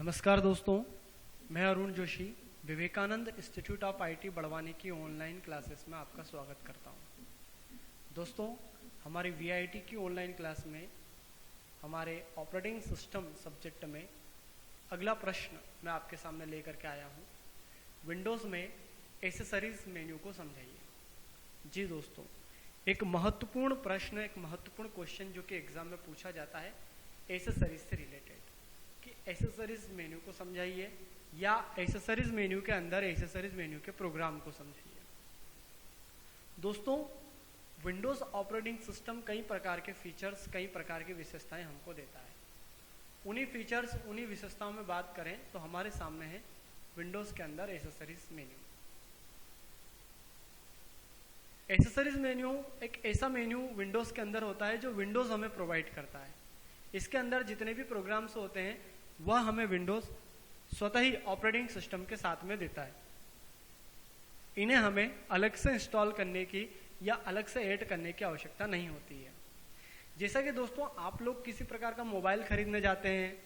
नमस्कार दोस्तों, मैं Arun Joshi Vivekananda institute of IT Barwani की ऑनलाइन क्लासेस में आपका स्वागत करता हूं। दोस्तों, हमारी वीआईटी की ऑनलाइन क्लास में हमारे ऑपरेटिंग सिस्टम सब्जेक्ट में अगला प्रश्न मैं आपके सामने लेकर के आया हूं। विंडोज़ में एसेसरीज मेन्यू को समझाइए। जी दोस्तों, एक महत्वपूर्ण प्रश्न, एक महत्वपूर्ण क्वेश्चन जो कि एग्जाम में पूछा जाता है एसेसरीज से रिलेटेड, कि एसेसरीज मेन्यू को समझाइए या एसेसरीज मेन्यू के अंदर एसेसरीज मेन्यू के प्रोग्राम को समझाइए। दोस्तों, विंडोज ऑपरेटिंग सिस्टम कई प्रकार के फीचर्स, कई प्रकार की विशेषताएं हमको देता है। उन्हीं फीचर्स, उन्हीं विशेषताओं में बात करें तो हमारे सामने है विंडोज के अंदर एसेसरीज मेन्यू। एसेसरीज मेन्यू एक ऐसा मेन्यू विंडोज के अंदर होता है जो विंडोज हमें प्रोवाइड करता है। इसके अंदर जितने भी प्रोग्राम्स होते हैं वह हमें विंडोज स्वतः ही ऑपरेटिंग सिस्टम के साथ में देता है। इन्हें हमें अलग से इंस्टॉल करने की या अलग से ऐड करने की आवश्यकता नहीं होती है। जैसा कि दोस्तों, आप लोग किसी प्रकार का मोबाइल खरीदने जाते हैं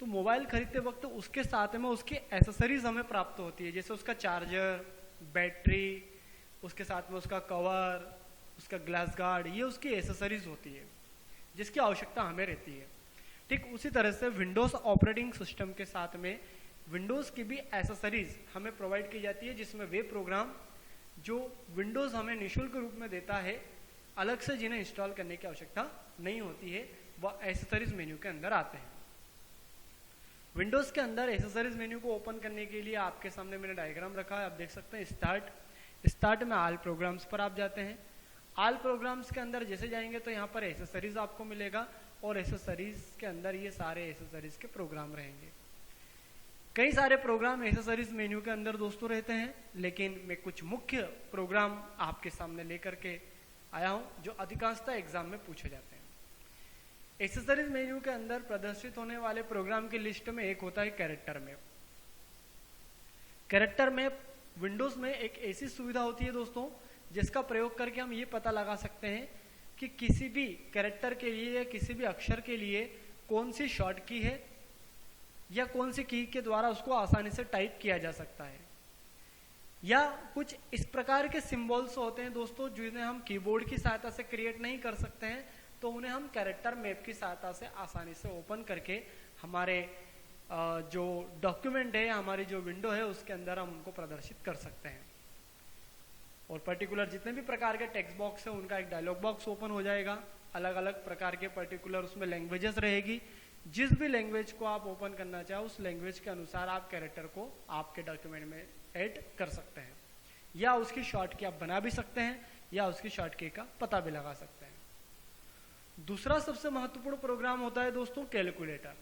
तो मोबाइल खरीदते वक्त उसके साथ में उसकी एसेसरीज हमें प्राप्त होती है, जैसे उसका चार्जर, बैटरी, उसके साथ में उसका कवर, उसका ग्लास गार्ड, ये उसकी एसेसरीज होती है जिसकी आवश्यकता हमें रहती है। ठीक उसी तरह से विंडोज ऑपरेटिंग सिस्टम के साथ में विंडोज की भी एसेसरीज हमें प्रोवाइड की जाती है, जिसमें वे प्रोग्राम जो विंडोज हमें निःशुल्क रूप में देता है, अलग से जिन्हें इंस्टॉल करने की आवश्यकता नहीं होती है, वह एसेसरीज मेन्यू के अंदर आते हैं। विंडोज के अंदर एसेसरीज मेन्यू को ओपन करने के लिए आपके सामने मैंने डायग्राम रखा है, आप देख सकते हैं। स्टार्ट में ऑल प्रोग्राम्स पर आप जाते हैं। ऑल प्रोग्राम्स के अंदर जैसे जाएंगे तो यहाँ पर एसेसरीज आपको मिलेगा और एसेसरीज के अंदर ये सारे एसेसरीज के प्रोग्राम रहेंगे। कई सारे प्रोग्राम एसेसरीज मेन्यू के अंदर दोस्तों रहते हैं, लेकिन मैं कुछ मुख्य प्रोग्राम आपके सामने लेकर के आया हूं जो अधिकांशतः एग्जाम में पूछे जाते हैं। एसेसरीज मेन्यू के अंदर प्रदर्शित होने वाले प्रोग्राम की लिस्ट में एक होता है character map. Character map Windows में एक ऐसी सुविधा होती है दोस्तों, जिसका प्रयोग करके हम ये पता लगा सकते हैं कि किसी भी कैरेक्टर के लिए या किसी भी अक्षर के लिए कौन सी शॉर्ट की है या कौन सी की के द्वारा उसको आसानी से टाइप किया जा सकता है। या कुछ इस प्रकार के सिंबल्स होते हैं दोस्तों जिन्हें हम कीबोर्ड की सहायता से क्रिएट नहीं कर सकते हैं, तो उन्हें हम कैरेक्टर मैप की सहायता से आसानी से ओपन करके हमारे जो डॉक्यूमेंट है, हमारी जो विंडो है, उसके अंदर हम उनको प्रदर्शित कर सकते हैं। और पर्टिकुलर जितने भी प्रकार के टेक्स्ट बॉक्स है उनका एक डायलॉग बॉक्स ओपन हो जाएगा। अलग अलग प्रकार के पर्टिकुलर उसमें लैंग्वेजेस रहेगी। जिस भी लैंग्वेज को आप ओपन करना चाहो उस लैंग्वेज के अनुसार आप कैरेक्टर को आपके डॉक्यूमेंट में ऐड कर सकते हैं, या उसकी शॉर्ट की आप बना भी सकते हैं या उसकी शॉर्ट की का पता भी लगा सकते हैं। दूसरा सबसे महत्वपूर्ण प्रोग्राम होता है दोस्तों कैलकुलेटर।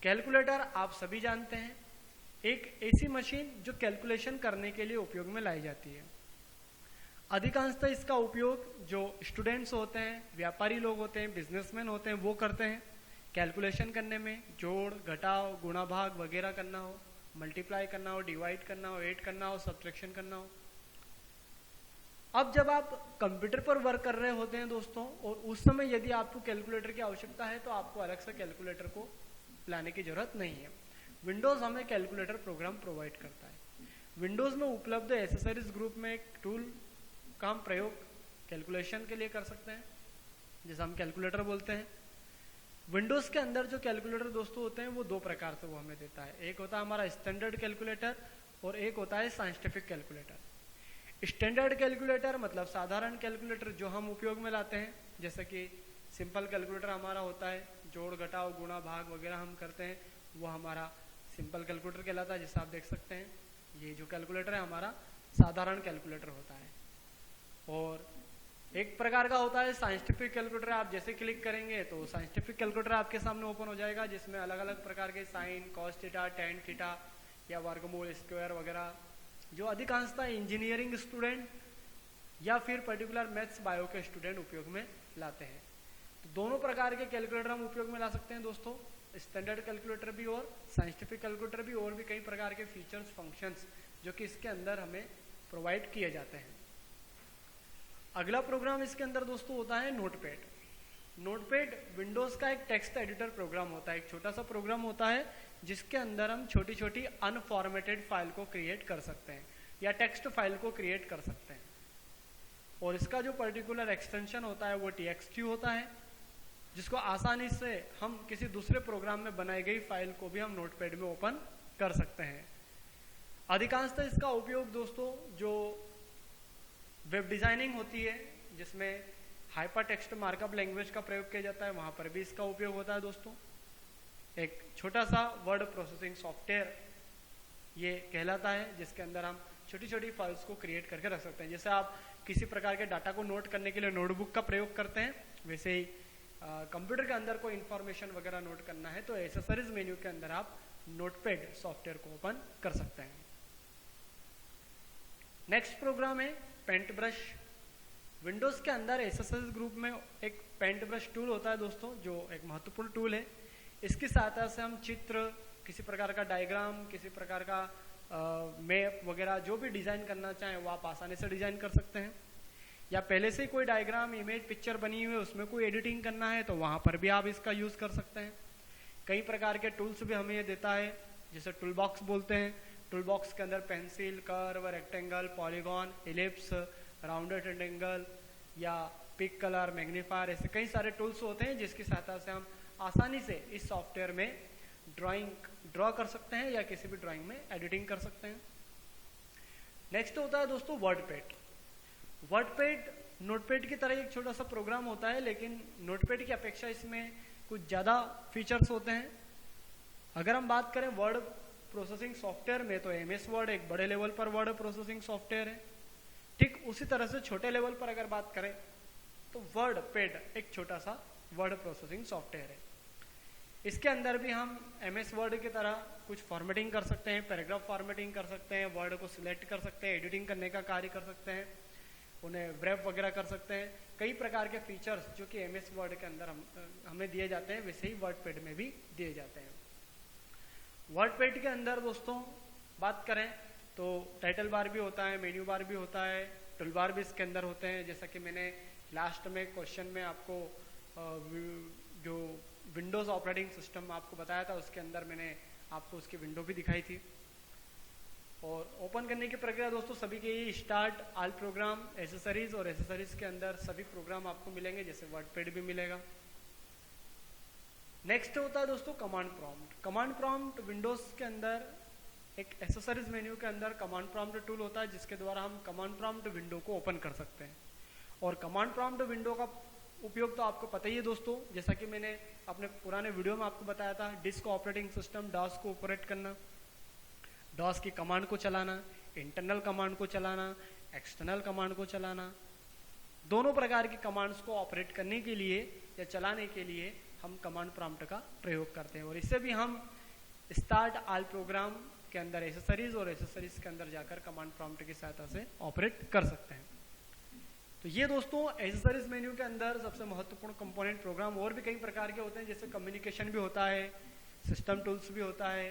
कैलकुलेटर आप सभी जानते हैं, एक ऐसी मशीन जो कैलकुलेशन करने के लिए उपयोग में लाई जाती है। अधिकांशतः इसका उपयोग जो स्टूडेंट्स होते हैं, व्यापारी लोग होते हैं, बिजनेसमैन होते हैं, वो करते हैं कैलकुलेशन करने में। जोड़, घटाव, गुणा भाग वगैरह करना हो, मल्टीप्लाई करना हो, डिवाइड करना हो, ऐड करना हो, सब्ट्रैक्शन करना हो। अब जब आप कंप्यूटर पर वर्क कर रहे होते हैं दोस्तों, और उस समय यदि आपको कैलकुलेटर की आवश्यकता है तो आपको अलग से कैलकुलेटर को लाने की जरूरत नहीं है। विंडोज हमें कैलकुलेटर प्रोग्राम प्रोवाइड करता है। विंडोज में उपलब्ध एसेसरीज ग्रुप में एक टूल का हम प्रयोग कैलकुलेशन के लिए कर सकते हैं, जैसे हम कैलकुलेटर बोलते हैं। विंडोज के अंदर जो कैलकुलेटर दोस्तों होते हैं वो दो प्रकार से वो हमें देता है। एक होता है हमारा स्टैंडर्ड कैलकुलेटर और एक होता है साइंटिफिक कैलकुलेटर। स्टैंडर्ड कैलकुलेटर मतलब साधारण कैलकुलेटर जो हम उपयोग में लाते हैं, जैसे कि सिंपल कैलकुलेटर हमारा होता है, जोड़, घटाव, गुणा, भाग वगैरह हम करते हैं, वो हमारा सिंपल कैलकुलेटर कहलाता है। जैसे आप देख सकते हैं ये जो कैलकुलेटर है हमारा साधारण कैलकुलेटर होता है। और एक प्रकार का होता है साइंटिफिक कैलकुलेटर। आप जैसे क्लिक करेंगे तो साइंटिफिक कैलकुलेटर आपके सामने ओपन हो जाएगा, जिसमें अलग अलग प्रकार के sine, cos theta, tan theta या वर्गमूल, स्क्वायर वगैरह जो अधिकांशतः इंजीनियरिंग स्टूडेंट या फिर पर्टिकुलर मैथ्स, बायो के स्टूडेंट उपयोग में लाते हैं। तो दोनों प्रकार के कैलकुलेटर हम उपयोग में ला सकते हैं दोस्तों, स्टैंडर्ड कैलकुलेटर भी और साइंटिफिक कैलकुलेटर भी, और भी कई प्रकार के फीचर्स, फंक्शंस जो कि इसके अंदर हमें प्रोवाइड किए जाते हैं। अगला प्रोग्राम इसके अंदर दोस्तों होता है नोटपैड। नोटपैड विंडोज़ का एक टेक्स्ट एडिटर प्रोग्राम होता है, एक छोटा सा प्रोग्राम होता है जिसके अंदर हम छोटी छोटी अनफॉर्मेटेड फाइल को क्रिएट कर सकते हैं या टेक्स्ट फाइल को क्रिएट कर सकते हैं। और इसका जो पर्टिकुलर एक्सटेंशन होता है वो txt होता है, जिसको आसानी से हम किसी दूसरे प्रोग्राम में बनाई गई फाइल को भी हम नोटपैड में ओपन कर सकते हैं। अधिकांशतः इसका उपयोग दोस्तों जो वेब डिजाइनिंग होती है जिसमें हाइपर टेक्स्ट मार्कअप लैंग्वेज का प्रयोग किया जाता है, वहां पर भी इसका उपयोग होता है दोस्तों। एक छोटा सा वर्ड प्रोसेसिंग सॉफ्टवेयर ये कहलाता है, जिसके अंदर हम छोटी छोटी फाइल्स को क्रिएट करके रख सकते हैं। जैसे आप किसी प्रकार के डाटा को नोट करने के लिए नोटबुक का प्रयोग करते हैं, वैसे ही कंप्यूटर के अंदर कोई इंफॉर्मेशन वगैरह नोट करना है तो एक्सेसरीज मेन्यू के अंदर आप नोटपैड सॉफ्टवेयर को ओपन कर सकते हैं। नेक्स्ट प्रोग्राम है पेंट ब्रश। विंडोज के अंदर एक्सेसरीज ग्रुप में एक पेंट ब्रश टूल होता है दोस्तों, जो एक महत्वपूर्ण टूल है। इसकी सहायता से हम चित्र, किसी प्रकार का डायग्राम, किसी प्रकार का मैप वगैरह जो भी डिजाइन करना चाहें वो आप आसानी से डिजाइन कर सकते हैं। या पहले से कोई डायग्राम, इमेज, पिक्चर बनी हुई है, उसमें कोई एडिटिंग करना है तो वहां पर भी आप इसका यूज कर सकते हैं। कई प्रकार के टूल्स भी हमें ये देता है, जैसे टूल बॉक्स बोलते हैं। टूल बॉक्स के अंदर pencil, curve, rectangle, polygon, ellipse, rounded rectangle या पिक कलर, मैग्नीफायर, ऐसे कई सारे टूल्स होते हैं जिसकी सहायता से हम आसानी से इस सॉफ्टवेयर में ड्रॉ कर सकते हैं या किसी भी ड्राइंग में एडिटिंग कर सकते हैं। नेक्स्ट होता है दोस्तों वर्डपैड। वर्डपैड नोटपैड की तरह एक छोटा सा प्रोग्राम होता है, लेकिन नोटपैड की अपेक्षा इसमें कुछ ज्यादा फीचर्स होते हैं। अगर हम बात करें वर्ड प्रोसेसिंग सॉफ्टवेयर में तो MS वर्ड एक बड़े लेवल पर वर्ड प्रोसेसिंग सॉफ्टवेयर है। ठीक उसी तरह से छोटे लेवल पर अगर बात करें तो वर्डपैड एक छोटा सा वर्ड प्रोसेसिंग सॉफ्टवेयर है। इसके अंदर भी हम MS वर्ड की तरह कुछ फॉर्मेटिंग कर सकते हैं, पैराग्राफ फॉर्मेटिंग कर सकते हैं, वर्ड को सिलेक्ट कर सकते हैं, एडिटिंग करने का कार्य कर सकते हैं, उन्हें व्रैप वगैरह कर सकते हैं। कई प्रकार के फीचर्स जो कि MS वर्ड के अंदर हमें दिए जाते हैं, वैसे ही वर्डपैड में भी दिए जाते हैं। वर्डपैड के अंदर दोस्तों बात करें तो टाइटल बार भी होता है, मेन्यू बार भी होता है, टूल बार भी इसके अंदर होते हैं। जैसा कि मैंने लास्ट में क्वेश्चन में आपको जो विंडोज ऑपरेटिंग सिस्टम आपको बताया था उसके अंदर मैंने आपको उसकी विंडो भी दिखाई थी। और ओपन करने की प्रक्रिया दोस्तों सभी के ही स्टार्ट, ऑल प्रोग्राम, एसेसरीज, और एसेसरीज के अंदर सभी प्रोग्राम आपको मिलेंगे, जैसे वर्डपैड भी मिलेगा। नेक्स्ट होता है दोस्तों command prompt. Command prompt Windows के अंदर एक एसेसरीज मेन्यू के अंदर कमांड प्रॉम्प्ट टूल होता है, जिसके द्वारा हम कमांड प्रॉम्प्ट विंडो को ओपन कर सकते हैं। और कमांड प्रॉम्प्ट विंडो का उपयोग तो आपको पता ही है दोस्तों, जैसा कि मैंने अपने पुराने वीडियो में आपको बताया था, डिस्क ऑपरेटिंग सिस्टम डॉस को ऑपरेट करना, डॉस की कमांड को चलाना, इंटरनल कमांड को चलाना, एक्सटर्नल कमांड को चलाना, दोनों प्रकार की कमांड्स को ऑपरेट करने के लिए या चलाने के लिए हम कमांड प्रॉम्प्ट का प्रयोग करते हैं। और इससे भी हम स्टार्ट, ऑल प्रोग्राम के अंदर एसेसरीज और एसेसरीज के अंदर जाकर कमांड प्रॉम्प्ट की सहायता से ऑपरेट कर सकते हैं। तो ये दोस्तों एसेसरीज मेन्यू के अंदर सबसे महत्वपूर्ण कंपोनेंट प्रोग्राम। और भी कई प्रकार के होते हैं, जैसे कम्युनिकेशन भी होता है, सिस्टम टूल्स भी होता है,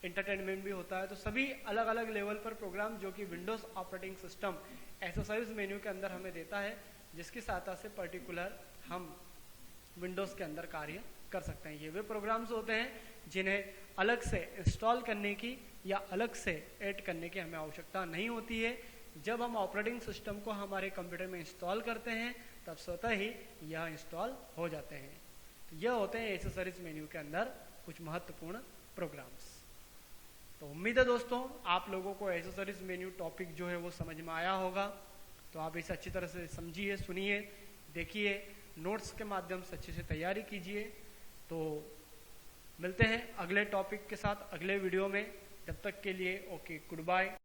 एंटरटेनमेंट भी होता है। तो सभी अलग अलग लेवल पर प्रोग्राम जो कि Windows operating system accessories menu के अंदर हमें देता है, जिसकी सहायता से पर्टिकुलर हम विंडोज के अंदर कार्य कर सकते हैं। ये वे प्रोग्राम्स होते हैं जिन्हें अलग से इंस्टॉल करने की या अलग से ऐड करने की हमें आवश्यकता नहीं होती है। जब हम ऑपरेटिंग सिस्टम को हमारे कंप्यूटर में इंस्टॉल करते हैं तब स्वतः ही यह इंस्टॉल हो जाते हैं। तो यह होते हैं एसेसरीज मेन्यू के अंदर कुछ महत्वपूर्ण प्रोग्राम्स। तो उम्मीद है दोस्तों आप लोगों को एसेसरीज मेन्यू टॉपिक जो है वो समझ में आया होगा। तो आप इसे अच्छी तरह से समझिए, सुनिए, देखिए, नोट्स के माध्यम से अच्छे से तैयारी कीजिए। तो मिलते हैं अगले टॉपिक के साथ अगले वीडियो में। तब तक के लिए ओके, गुड बाय।